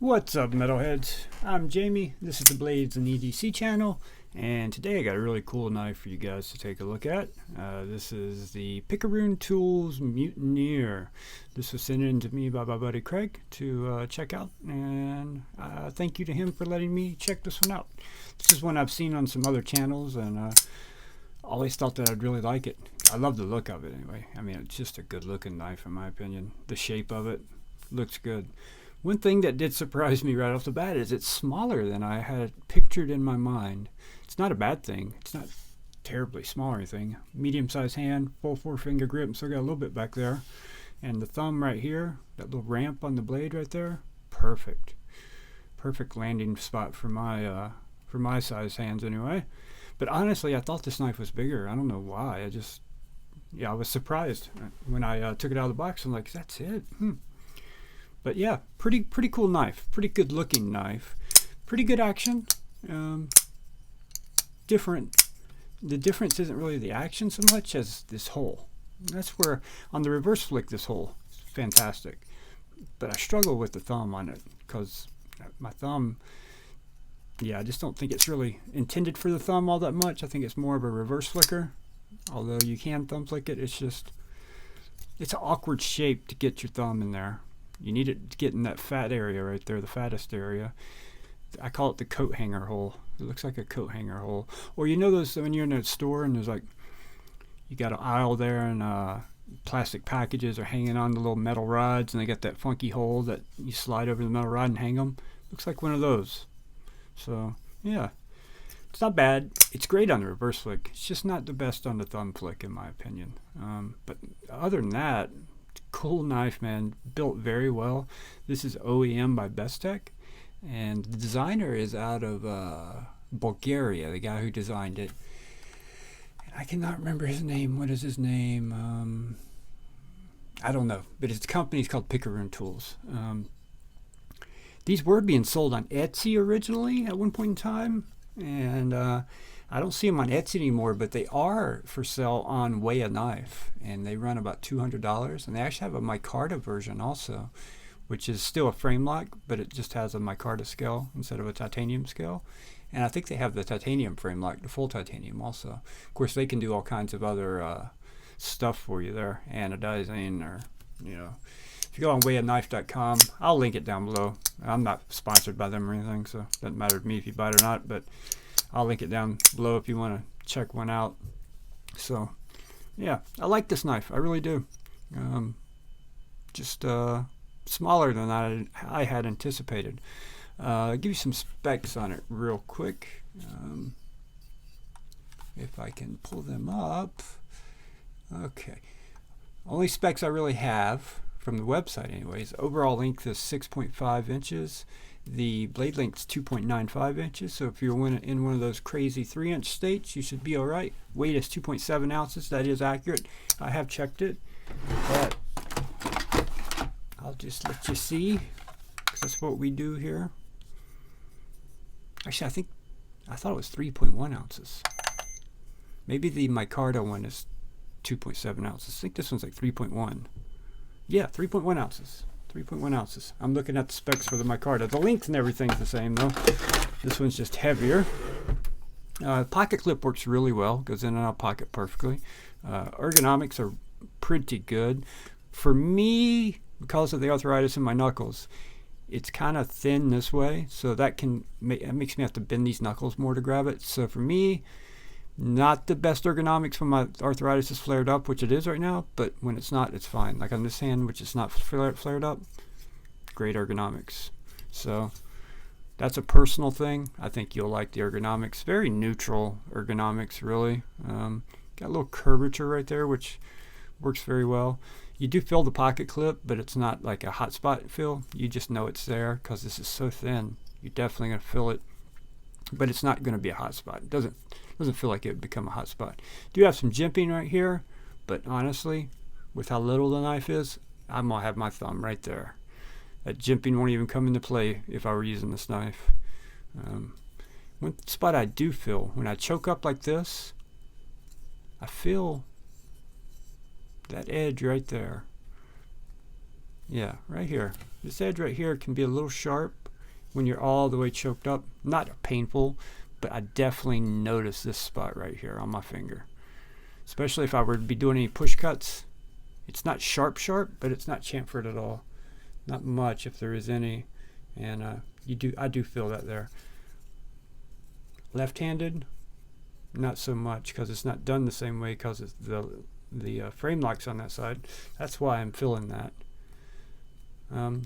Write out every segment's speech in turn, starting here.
What's up, metalheads? I'm Jamie. This is the Blades and EDC channel, and today I got a really cool knife for you guys to take a look at. This is the Picaroon Tools Mutineer. This was sent in to me by my buddy Craig to check out, and thank you to him for letting me check this one out. This is one I've seen on some other channels, and always thought that I'd really like it. I love the look of it anyway. I mean, it's just a good looking knife in my opinion. The shape of it looks good. One thing that did surprise me right off the bat is it's smaller than I had pictured in my mind. It's not a bad thing. It's not terribly small or anything. Medium-sized hand, full 4-finger grip, and still got a little bit back there. And the thumb right here, that little ramp on the blade right there, perfect. Perfect landing spot for my size hands anyway. But honestly, I thought this knife was bigger. I don't know why. I was surprised when I took it out of the box. I'm like, that's it? But yeah, pretty cool knife. Pretty good looking knife. Pretty good action. Different. The difference isn't really the action so much as this hole. That's where on the reverse flick this hole is fantastic. But I struggle with the thumb on it because my thumb, I just don't think it's really intended for the thumb all that much. I think it's more of a reverse flicker. Although you can thumb flick it, it's an awkward shape to get your thumb in there. You need it to get in that fat area right there, the fattest area. I call it the coat hanger hole. It looks like a coat hanger hole. Or you know those when you're in a store and there's like, you got an aisle there and plastic packages are hanging on the little metal rods and they got that funky hole that you slide over the metal rod and hang them. Looks like one of those. So, yeah. It's not bad. It's great on the reverse flick. It's just not the best on the thumb flick in my opinion. But other than that, cool knife, man. Built very well. This is OEM by Bitster, and the designer is out of Bulgaria, the guy who designed it. And I cannot remember his name. What is his name? I don't know, but his company's called Picaroon Tools. These were being sold on Etsy originally at one point in time, and I don't see them on Etsy anymore, but they are for sale on Wiha Knife, and they run about $200. And they actually have a micarta version also, which is still a frame lock, but it just has a micarta scale instead of a titanium scale. And I think they have the titanium frame lock, the full titanium also. Of course, they can do all kinds of other stuff for you there, anodizing, or if you go on wihaknife.com, I'll link it down below. I'm not sponsored by them or anything, so it doesn't matter to me if you buy it or not, but I'll link it down below if you want to check one out. So, yeah, I like this knife. I really do. Just smaller than I had anticipated. I'll give you some specs on it real quick. If I can pull them up. Okay. Only specs I really have from the website anyways. Overall length is 6.5 inches. The blade length is 2.95 inches, so if you're in one of those crazy 3-inch states, you should be all right. Weight is 2.7 ounces. That is accurate. I have checked it, but I'll just let you see, because that's what we do here. Actually, I thought it was 3.1 ounces. Maybe the micarta one is 2.7 ounces. I think this one's like 3.1. Yeah, 3.1 ounces. 3.1 ounces. I'm looking at the specs for the micarta. The length and everything's the same though. This one's just heavier. Pocket clip works really well. Goes in and out of pocket perfectly. Ergonomics are pretty good. For me, because of the arthritis in my knuckles, it's kind of thin this way, so that makes me have to bend these knuckles more to grab it. So for me, not the best ergonomics when my arthritis is flared up, which it is right now, but when it's not, it's fine. Like on this hand, which is not flared up, great ergonomics. So that's a personal thing. I think you'll like the ergonomics. Very neutral ergonomics, really. Got a little curvature right there, which works very well. You do feel the pocket clip, but it's not like a hot spot feel. You just know it's there because this is so thin. You're definitely going to feel it, but it's not going to be a hot spot. It doesn't feel like it would become a hot spot. Do have some jimping right here, but honestly, with how little the knife is, I'm gonna have my thumb right there. That jimping won't even come into play if I were using this knife. One spot I do feel, when I choke up like this, I feel that edge right there. Yeah, right here. This edge right here can be a little sharp, when you're all the way choked up. Not painful, but I definitely notice this spot right here on my finger. Especially if I were to be doing any push cuts. It's not sharp, but it's not chamfered at all. Not much, if there is any. And I do feel that there. Left-handed, not so much, because it's not done the same way, because it's the frame lock's on that side. That's why I'm feeling that.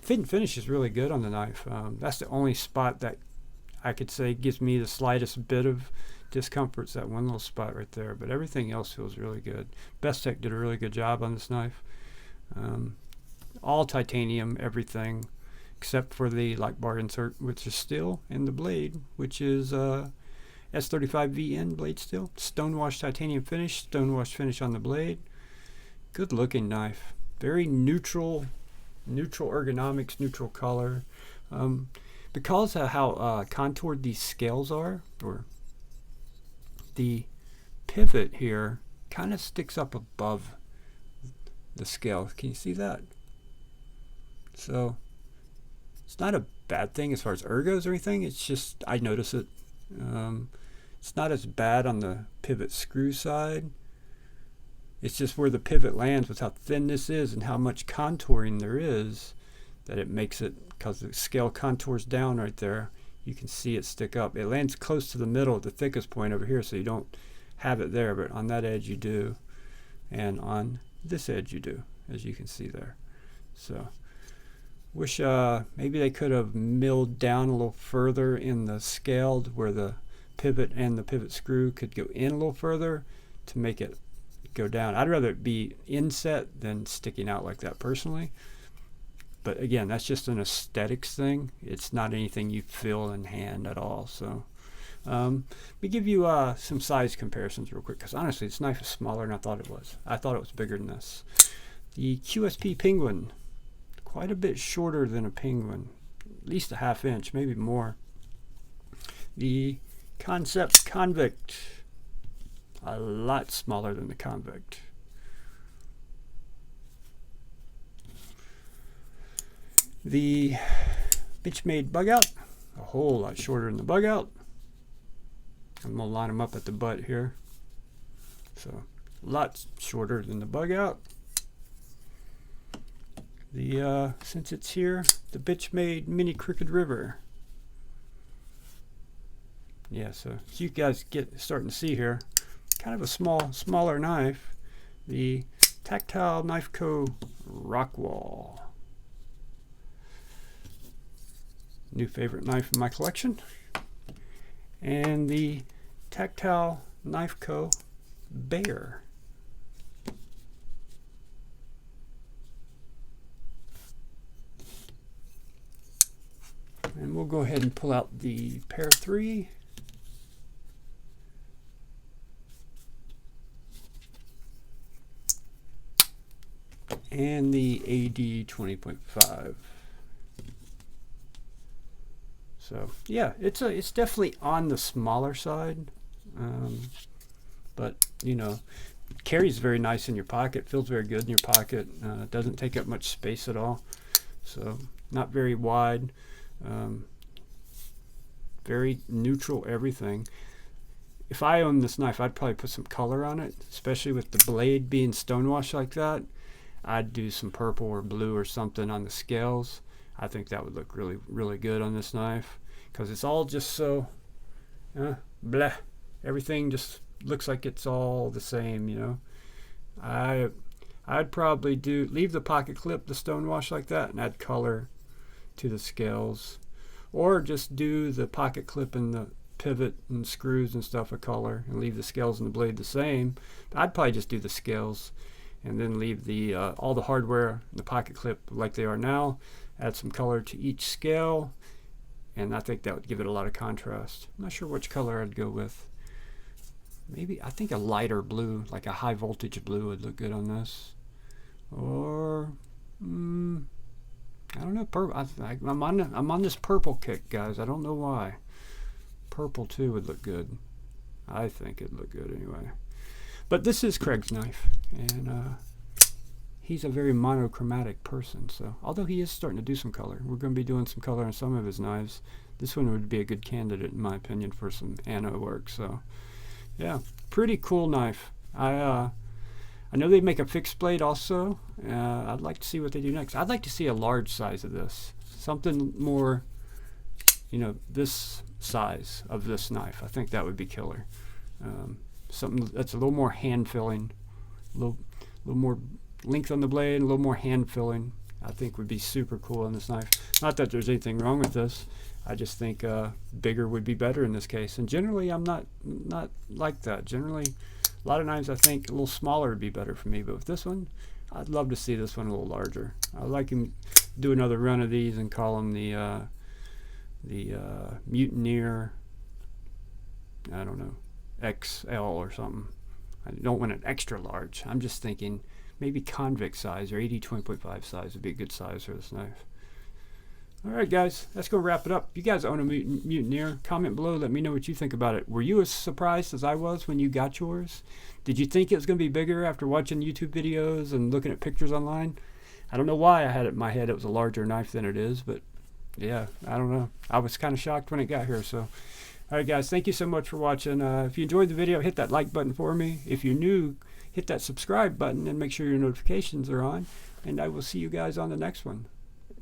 Fit and finish is really good on the knife. That's the only spot that I could say gives me the slightest bit of discomfort. It's that one little spot right there, but everything else feels really good. Bestech did a really good job on this knife. All titanium, everything, except for the light bar insert, which is steel, and the blade, which is S35VN blade steel. Stonewash titanium finish, stonewash finish on the blade. Good looking knife. Very neutral ergonomics, neutral color. Because of how contoured these scales are, or the pivot here kind of sticks up above the scale. Can you see that? So it's not a bad thing as far as ergos or anything. It's just I notice it. It's not as bad on the pivot screw side. It's just where the pivot lands with how thin this is and how much contouring there is that it makes it, because the scale contours down right there, you can see it stick up. It lands close to the middle, the thickest point over here, so you don't have it there, but on that edge you do, and on this edge you do, as you can see there. So wish maybe they could have milled down a little further in the scale where the pivot and the pivot screw could go in a little further to make it go down. I'd rather it be inset than sticking out like that personally. But again, that's just an aesthetics thing. It's not anything you feel in hand at all. So let me give you some size comparisons real quick, because honestly this knife is smaller than I thought it was. I thought it was bigger than this. The QSP Penguin, quite a bit shorter than a Penguin, at least a ½ inch, maybe more. The Concept Convict, a lot smaller than the Convict. The Bitchmade Bug Out, a whole lot shorter than the Bug Out. I'm going to line them up at the butt here. So, a lot shorter than the Bug Out. The, since it's here, the Bitchmade Mini Crooked River. Yeah, so you guys starting to see here, kind of a smaller knife. The Tactile Knife Co. Rockwall. New favorite knife in my collection. And the Tactile Knife Co. Bear. And we'll go ahead and pull out the Pair 3. And the AD 20.5. So yeah, it's definitely on the smaller side, but you know, carries very nice in your pocket, feels very good in your pocket. Doesn't take up much space at all, so not very wide. Very neutral everything. If I owned this knife, I'd probably put some color on it, especially with the blade being stonewashed like that. I'd do some purple or blue or something on the scales. I think that would look really, really good on this knife, because it's all just so blah. Everything just looks like it's all the same, you know. I'd probably leave the pocket clip, the stonewash like that, and add color to the scales, or just do the pocket clip and the pivot and screws and stuff a color, and leave the scales and the blade the same. I'd probably just do the scales and then leave the all the hardware and the pocket clip like they are now. Add some color to each scale, and I think that would give it a lot of contrast. I'm not sure which color I'd go with. Maybe, I think a lighter blue, like a high voltage blue, would look good on this. Or, I don't know, purple. I'm on this purple kick, guys. I don't know why. Purple too would look good. I think it'd look good anyway. But this is Craig's knife, and he's a very monochromatic person. So although he is starting to do some color, we're going to be doing some color on some of his knives. This one would be a good candidate in my opinion for some anno work. So yeah, pretty cool knife. I know they make a fixed blade also. I'd like to see what they do next. I'd like to see a large size of this, something more, you know, this size of this knife. I think that would be killer. Something that's a little more hand filling, a little more length on the blade, a little more hand filling. I think would be super cool on this knife. Not that there's anything wrong with this. I just think bigger would be better in this case. And generally, I'm not like that. Generally, a lot of knives I think a little smaller would be better for me. But with this one, I'd love to see this one a little larger. I'd like him to do another run of these and call them the Mutineer, I don't know, XL or something. I don't want an extra large. I'm just thinking maybe convict size or 80-20.5 size would be a good size for this knife. Alright guys, that's going to wrap it up. If you guys own a Mutineer, comment below, let me know what you think about it. Were you as surprised as I was when you got yours? Did you think it was going to be bigger after watching YouTube videos and looking at pictures online? I don't know why I had it in my head it was a larger knife than it is, but yeah, I don't know. I was kind of shocked when it got here. So, alright guys, thank you so much for watching. If you enjoyed the video, hit that like button for me. If you're new, hit that subscribe button and make sure your notifications are on. And I will see you guys on the next one.